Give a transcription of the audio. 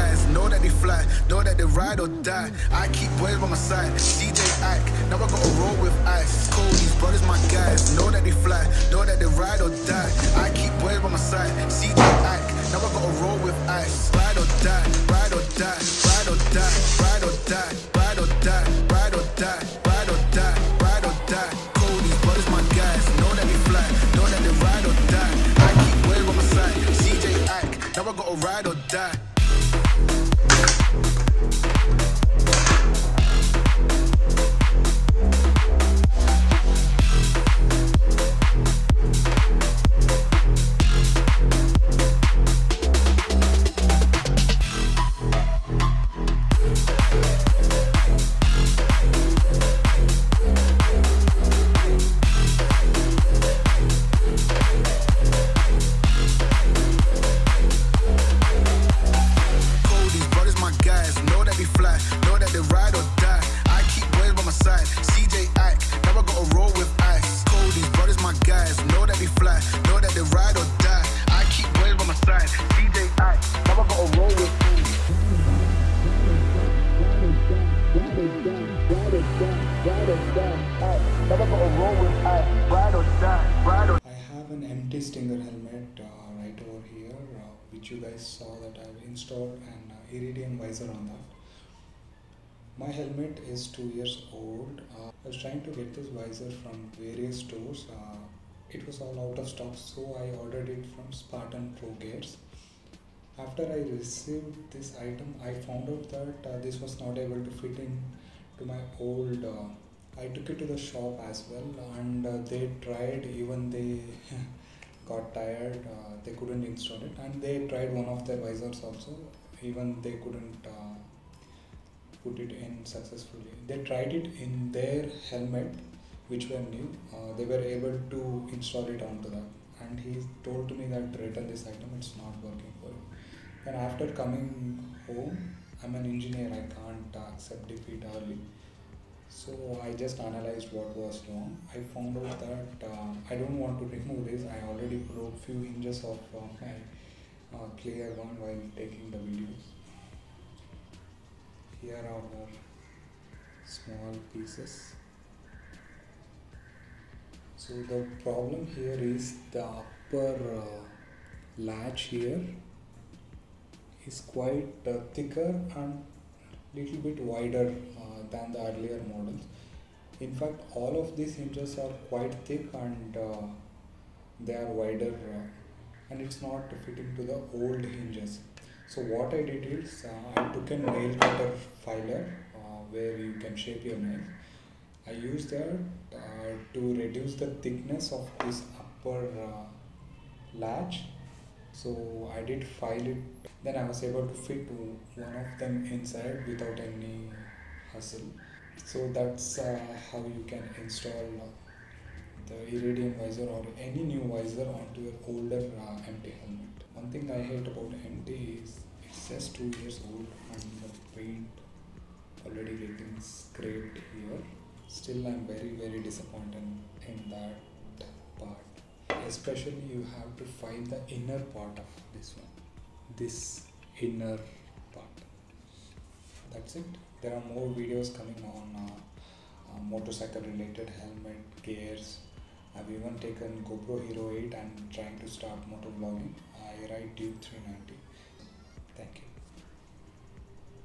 guys, know that they fly, know that they ride or die. I keep boys by my side, CJ Ike, now I gotta roll with ice. Cody's brothers, my guys, know that they fly, know that they ride or die. I keep boys by my side, CJ Ike, now I gotta roll with ice. Ride or die, ride or die, ride or die, ride or die, ride or die, ride or die, ride or die, ride or die. Cody's brothers, my guys, know that they fly, know that they ride or die. I keep boys by my side, CJ Ike, now I gotta ride or die. I have an empty Stinger helmet right over here, which you guys saw that I've installed an Iridium Visor on that. My helmet is 2 years old. I was trying to get this visor from various stores. It was all out of stock, so I ordered it from Spartan Pro Gears. After I received this item, I found out that this was not able to fit in to my old. I took it to the shop as well, and they tried, even they got tired, they couldn't install it, and they tried one of their visors also, even they couldn't put it in successfully. They tried it in their helmet, which were new. They were able to install it onto that, and he told me that return this item, it's not working for you. And after coming home, I'm an engineer, I can't accept defeat early. So I just analyzed what was wrong. I found out that I don't want to remove this. I already broke few hinges of my clear one while taking the videos. Here are our small pieces. So the problem here is the upper latch here is quite thicker and little bit wider than the earlier models. In fact, all of these hinges are quite thick and they are wider and it's not fitting to the old hinges. So what I did is I took a nail cutter filer where you can shape your nail. I used that to reduce the thickness of this upper latch. So I did file it, then I was able to fit one of them inside without any hassle. So that's how you can install the Iridium Visor or any new visor onto your older empty helmet. One thing I hate about empty is it's just 2 years old and the paint already getting scraped here. Still I'm very disappointed in that part. Especially you have to find the inner part of this one, this inner part. That's it. There are more videos coming on motorcycle related helmet, gears. I've even taken GoPro Hero 8 and trying to start motovlogging. I ride Duke 390.